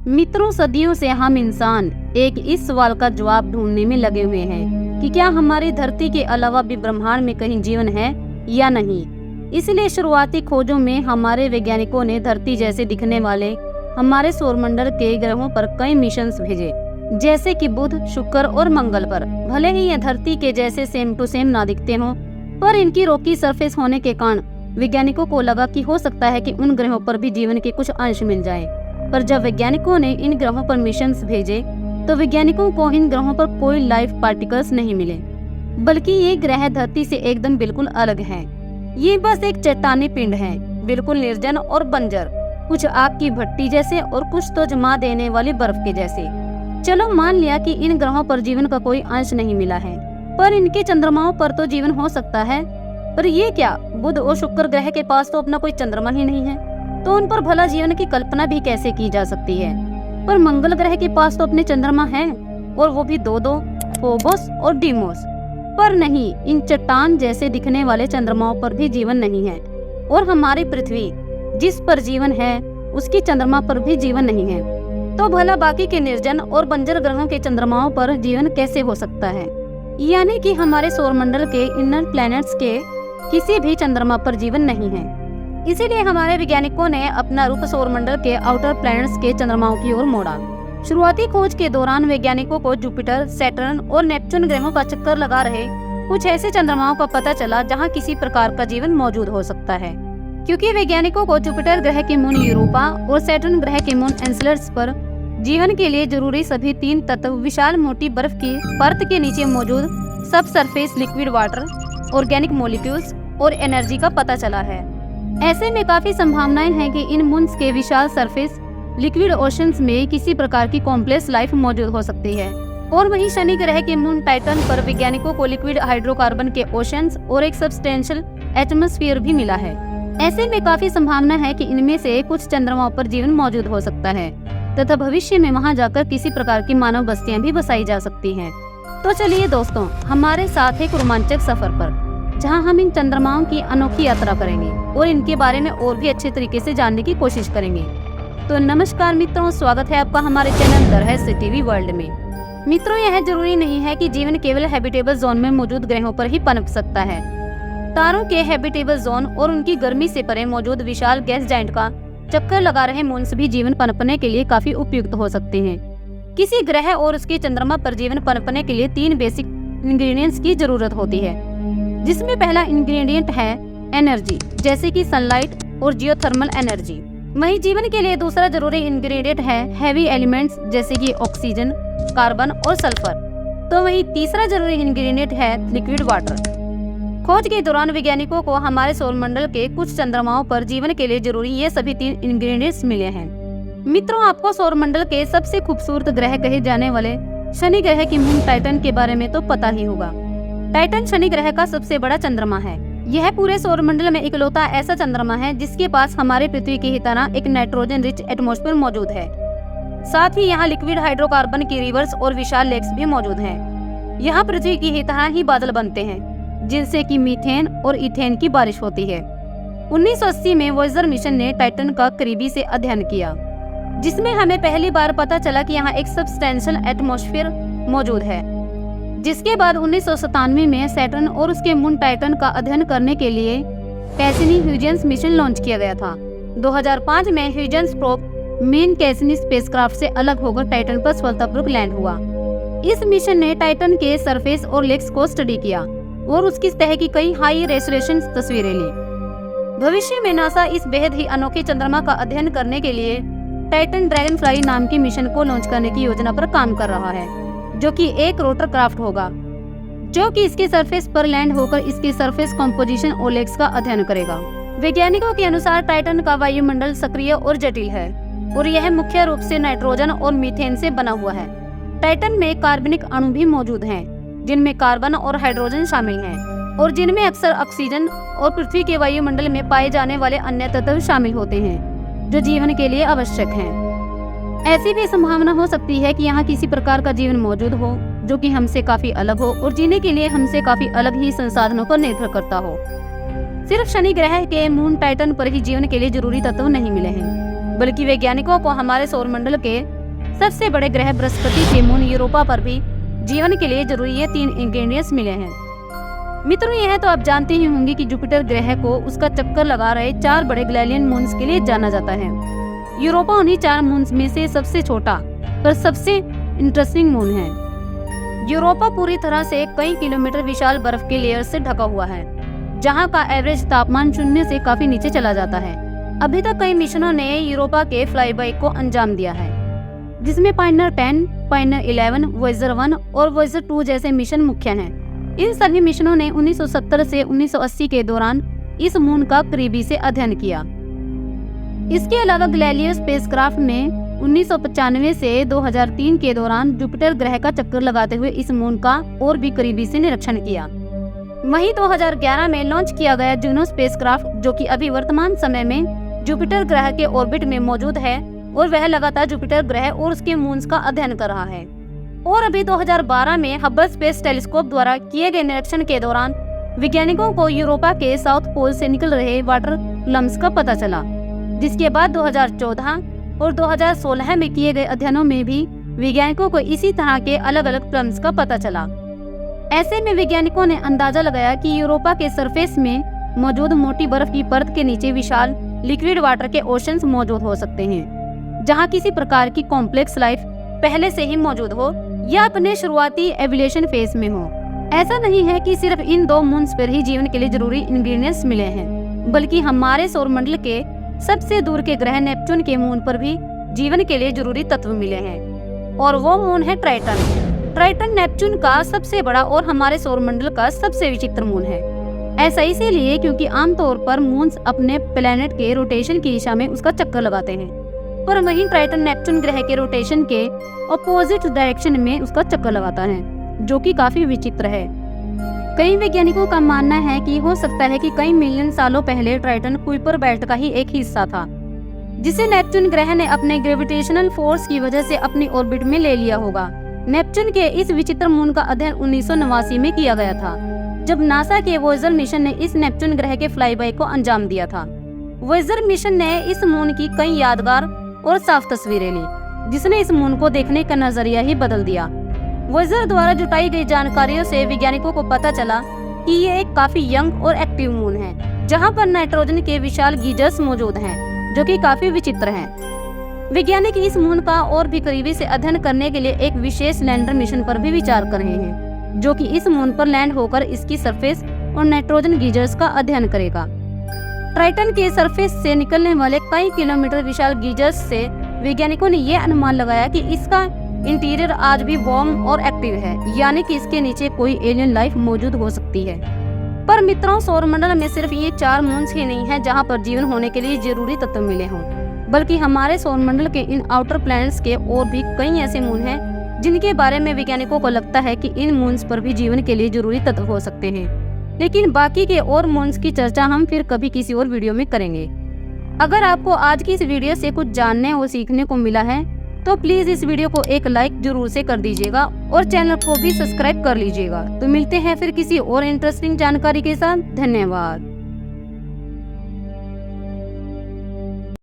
मित्रों, सदियों से हम इंसान एक इस सवाल का जवाब ढूंढने में लगे हुए हैं कि क्या हमारी धरती के अलावा भी ब्रह्मांड में कहीं जीवन है या नहीं। इसलिए शुरुआती खोजों में हमारे वैज्ञानिकों ने धरती जैसे दिखने वाले हमारे सौरमंडल के ग्रहों पर कई मिशन भेजे, जैसे कि बुध, शुक्र और मंगल पर। भले ही ये धरती के जैसे सेम टू सेम ना दिखते हों, पर इनकी रोकी सरफेस होने के कारण वैज्ञानिकों को लगा कि हो सकता है कि उन ग्रहों पर भी जीवन के कुछ अंश मिल जाए। पर जब वैज्ञानिकों ने इन ग्रहों पर मिशंस भेजे तो वैज्ञानिकों को इन ग्रहों पर कोई लाइफ पार्टिकल्स नहीं मिले, बल्कि ये ग्रह धरती से एकदम बिल्कुल अलग हैं। ये बस एक चट्टानी पिंड है, बिल्कुल निर्जन और बंजर, कुछ आग की भट्टी जैसे और कुछ तो जमा देने वाली बर्फ के जैसे। चलो मान लिया कि इन ग्रहों पर जीवन का कोई अंश नहीं मिला है, पर इनके चंद्रमाओं पर तो जीवन हो सकता है। पर ये क्या, बुध और शुक्र ग्रह के पास तो अपना कोई चंद्रमा ही नहीं है, तो उन पर भला जीवन की कल्पना भी कैसे की जा सकती है। पर मंगल ग्रह के पास तो अपने चंद्रमा हैं, और वो भी दो, फोबोस और डीमोस। पर नहीं, इन चट्टान जैसे दिखने वाले चंद्रमाओं पर भी जीवन नहीं है, और हमारी पृथ्वी जिस पर जीवन है उसकी चंद्रमा पर भी जीवन नहीं है। तो भला बाकी के निर्जन और बंजर ग्रहों के चंद्रमाओं पर जीवन कैसे हो सकता है। यानी कि हमारे सौरमंडल के इनर प्लैनेट्स के किसी भी चंद्रमा पर जीवन नहीं है। इसीलिए हमारे वैज्ञानिकों ने अपना रुख सौरमंडल के आउटर प्लैनेट्स के चंद्रमाओं की ओर मोड़ा। शुरुआती खोज के दौरान वैज्ञानिकों को जुपिटर, सैटर्न और नेपच्यून ग्रहों का चक्कर लगा रहे कुछ ऐसे चंद्रमाओं का पता चला जहां किसी प्रकार का जीवन मौजूद हो सकता है। क्योंकि वैज्ञानिकों को जुपिटर ग्रह के मून यूरोपा और सैटर्न ग्रह के मून एंसेलस पर जीवन के लिए जरूरी सभी 3 तत्व विशाल मोटी बर्फ की परत के नीचे मौजूद सब surface liquid water, organic molecules और एनर्जी का पता चला है। ऐसे में काफी संभावनाएं हैं कि इन मून्स के विशाल सरफेस लिक्विड ओशंस में किसी प्रकार की कॉम्प्लेक्स लाइफ मौजूद हो सकती है। और वहीं शनि ग्रह के मून टाइटन पर वैज्ञानिकों को लिक्विड हाइड्रोकार्बन के ओशंस और एक सब्सटेंशियल एटमॉस्फेयर भी मिला है। ऐसे में काफी संभावना है कि इनमें से कुछ चंद्रमाओं पर जीवन मौजूद हो सकता है तथा भविष्य में वहां जाकर किसी प्रकार की मानव बस्तियां भी बसाई जा सकती हैं। तो चलिए दोस्तों, हमारे साथ एक रोमांचक सफर पर, जहां हम इन चंद्रमाओं की अनोखी यात्रा करेंगे और इनके बारे में और भी अच्छे तरीके से जानने की कोशिश करेंगे। तो नमस्कार मित्रों, स्वागत है आपका हमारे चैनल द रहस्य टीवी वर्ल्ड में। मित्रों, यह जरूरी नहीं है कि जीवन केवल हैबिटेबल जोन में मौजूद ग्रहों पर ही पनप सकता है। तारों के हैबिटेबल जोन और उनकी गर्मी से परे मौजूद विशाल गैस जाइंट का चक्कर लगा रहे मून्स भी जीवन पनपने के लिए काफी उपयुक्त हो सकते हैं। किसी ग्रह और उसके चंद्रमा पर जीवन पनपने के लिए 3 बेसिक इंग्रेडिएंट्स की जरूरत होती है, जिसमें पहला इंग्रेडिएंट है एनर्जी, जैसे कि सनलाइट और जियोथर्मल एनर्जी। वहीं जीवन के लिए दूसरा जरूरी इंग्रेडिएंट है हैवी एलिमेंट्स, जैसे कि ऑक्सीजन, कार्बन और सल्फर। तो वहीं तीसरा जरूरी इंग्रेडिएंट है लिक्विड वाटर। खोज के दौरान वैज्ञानिकों को हमारे सौरमंडल के कुछ चंद्रमाओं पर जीवन के लिए जरूरी ये सभी 3 इंग्रेडिएंट्स मिले हैं। मित्रों, आपको सौरमंडल के सबसे खूबसूरत ग्रह कहे जाने वाले शनि ग्रह की मून टाइटन के बारे में तो पता ही होगा। टाइटन शनि ग्रह का सबसे बड़ा चंद्रमा है। यह पूरे सौरमंडल में इकलौता ऐसा चंद्रमा है जिसके पास हमारे पृथ्वी की ही तरह एक नाइट्रोजन रिच एटमॉस्फेयर मौजूद है। साथ ही यहाँ लिक्विड हाइड्रोकार्बन की रिवर्स और विशाल लेक्स भी मौजूद हैं। यहाँ पृथ्वी की ही तरह ही बादल बनते हैं, जिनसे कि मीथेन और इथेन की बारिश होती है। 1980 में वॉयेजर मिशन ने टाइटन का करीबी से अध्ययन किया, जिसमें हमें पहली बार पता चला कि यहाँ एक सब्सटेंशियल एटमॉस्फेयर मौजूद है। जिसके बाद 1997 में सैटर्न और उसके मून टाइटन का अध्ययन करने के लिए कैसिनी ह्यूजेंस मिशन लॉन्च किया गया था। 2005 में Huygens probe main Cassini spacecraft से अलग होकर टाइटन पर सफलतापूर्वक लैंड हुआ। इस मिशन ने टाइटन के सरफेस और लेक्स को स्टडी किया और उसकी सतह की कई हाई रेजोल्यूशन तस्वीरें ली। भविष्य में नासा इस बेहद ही अनोखे चंद्रमा का अध्ययन करने के लिए टाइटन ड्रैगन फ्लाई नाम की मिशन को लॉन्च करने की योजना पर काम कर रहा है, जो कि एक रोटर क्राफ्ट होगा, जो कि इसके सरफेस पर लैंड होकर इसकी सरफेस कंपोजिशन और लेक्स का अध्ययन करेगा। वैज्ञानिकों के अनुसार टाइटन का वायुमंडल सक्रिय और जटिल है और यह मुख्य रूप से नाइट्रोजन और मीथेन से बना हुआ है। टाइटन में कार्बनिक अणु भी मौजूद हैं, जिनमें कार्बन और हाइड्रोजन शामिल हैं और जिनमें अक्सर ऑक्सीजन और पृथ्वी के वायुमंडल में पाए जाने वाले अन्य तत्व शामिल होते हैं, जो जीवन के लिए आवश्यक हैं। ऐसी भी संभावना हो सकती है कि यहाँ किसी प्रकार का जीवन मौजूद हो जो कि हमसे काफी अलग हो और जीने के लिए हमसे काफी अलग ही संसाधनों पर निर्भर करता हो। सिर्फ शनि ग्रह के मून टाइटन पर ही जीवन के लिए जरूरी तत्व नहीं मिले हैं, बल्कि वैज्ञानिकों को हमारे सौरमंडल के सबसे बड़े ग्रह बृहस्पति के मून यूरोपा पर भी जीवन के लिए जरूरी ये 3 इंग्रेडिएंट्स मिले हैं। मित्रों, यह तो आप जानते ही होंगे कि जुपिटर ग्रह को उसका चक्कर लगा रहे 4 बड़े गैलिलियन मून्स के लिए जाना जाता है। यूरोपा उन्हीं 4 मून्स में से सबसे छोटा पर सबसे इंटरेस्टिंग मून है। यूरोपा पूरी तरह से कई किलोमीटर विशाल बर्फ के लेयर से ढका हुआ है, जहां का एवरेज तापमान 0 से काफी नीचे चला जाता है। अभी तक कई मिशनों ने यूरोपा के फ्लाईबाई को अंजाम दिया है, जिसमें पायनियर 10, पायनियर 11, वॉयेजर 1 और वॉयेजर 2 जैसे मिशन मुख्य हैं। इन सभी मिशनों ने 1970 से 1980 के दौरान इस मून का करीबी से अध्ययन किया। इसके अलावा गैलीलियो स्पेसक्राफ्ट ने 1995 से 2003 के दौरान जुपिटर ग्रह का चक्कर लगाते हुए इस मून का और भी करीबी से निरीक्षण किया। वहीं 2011 में लॉन्च किया गया जूनो स्पेसक्राफ्ट, जो कि अभी वर्तमान समय में जुपिटर ग्रह के ऑर्बिट में मौजूद है और वह लगातार जुपिटर ग्रह और उसके मून्स का अध्ययन कर रहा है। और अभी 2012 में हबल स्पेस टेलीस्कोप द्वारा किए गए निरीक्षण के दौरान वैज्ञानिकों को यूरोपा के साउथ पोल से निकल रहे वाटर लम्स का पता चला, जिसके बाद 2014 और 2016 में किए गए अध्ययनों में भी वैज्ञानिकों को इसी तरह के अलग अलग प्लम्स का पता चला। ऐसे में वैज्ञानिकों ने अंदाजा लगाया कि यूरोपा के सरफेस में मौजूद मोटी बर्फ की परत के नीचे विशाल लिक्विड वाटर के ओशंस मौजूद हो सकते हैं, जहां किसी प्रकार की कॉम्प्लेक्स लाइफ पहले से ही मौजूद हो या अपने शुरुआती एवोल्यूशन फेज में हो। ऐसा नहीं है कि सिर्फ इन 2 मून्स पर ही जीवन के लिए जरूरी इंग्रेडिएंट्स मिले हैं, बल्कि हमारे सौरमंडल के सबसे दूर के ग्रह नेपच्यून के मून पर भी जीवन के लिए जरूरी तत्व मिले हैं, और वो मून है ट्राइटन। ट्राइटन नेपच्यून का सबसे बड़ा और हमारे सौरमंडल का सबसे विचित्र मून है। ऐसा इसीलिए क्योंकि आमतौर पर मून्स अपने प्लेनेट के रोटेशन की दिशा में उसका चक्कर लगाते हैं, पर वहीं ट्राइटन नेपच्यून ग्रह के रोटेशन के अपोजिट डायरेक्शन में उसका चक्कर लगाता है, जो कि काफी विचित्र है। कई वैज्ञानिकों का मानना है कि हो सकता है कि कई मिलियन सालों पहले ट्राइटन कुइपर बेल्ट का ही एक हिस्सा था, जिसे नेपच्यून ग्रह ने अपने ग्रेविटेशनल फोर्स की वजह से अपनी ऑर्बिट में ले लिया होगा। नेपच्यून के इस विचित्र मून का अध्ययन 1989 में किया गया था, जब नासा के वॉयेजर मिशन ने इस नेपच्यून ग्रह के फ्लाईबाई को अंजाम दिया था। वॉयेजर मिशन ने इस मून की कई यादगार और साफ तस्वीरें ली, जिसने इस मून को देखने का नजरिया ही बदल दिया। वॉयेजर द्वारा जुटाई गई जानकारियों से वैज्ञानिकों को पता चला कि ये एक काफी यंग और एक्टिव मून है, जहां पर नाइट्रोजन के विशाल गीजर्स मौजूद हैं, जो कि काफी विचित्र हैं। वैज्ञानिक इस मून का और भी करीबी से अध्ययन करने के लिए एक विशेष लैंडर मिशन पर भी विचार कर रहे हैं, जो कि इस मून पर लैंड होकर इसकी सरफेस और नाइट्रोजन गीजर्स का अध्ययन करेगा। ट्राइटन के सरफेस से निकलने वाले कई किलोमीटर विशाल गीजर्स से वैज्ञानिकों ने यह अनुमान लगाया कि इसका इंटीरियर आज भी वार्म और एक्टिव है, यानी कि इसके नीचे कोई एलियन लाइफ मौजूद हो सकती है। पर मित्रों, सौरमंडल में सिर्फ ये 4 मून्स ही नहीं है जहां पर जीवन होने के लिए जरूरी तत्व मिले हों, बल्कि हमारे सौरमंडल के इन आउटर प्लैनेट्स के और भी कई ऐसे मून हैं जिनके बारे में वैज्ञानिकों को लगता है कि इन मून्स पर भी जीवन के लिए जरूरी तत्व हो सकते हैं। लेकिन बाकी के और मून्स की चर्चा हम फिर कभी किसी और वीडियो में करेंगे। अगर आपको आज की इस वीडियो से कुछ जानने और सीखने को मिला है तो प्लीज इस वीडियो को एक लाइक जरूर से कर दीजिएगा और चैनल को भी सब्सक्राइब कर लीजिएगा। तो मिलते हैं फिर किसी और इंटरेस्टिंग जानकारी के साथ। धन्यवाद।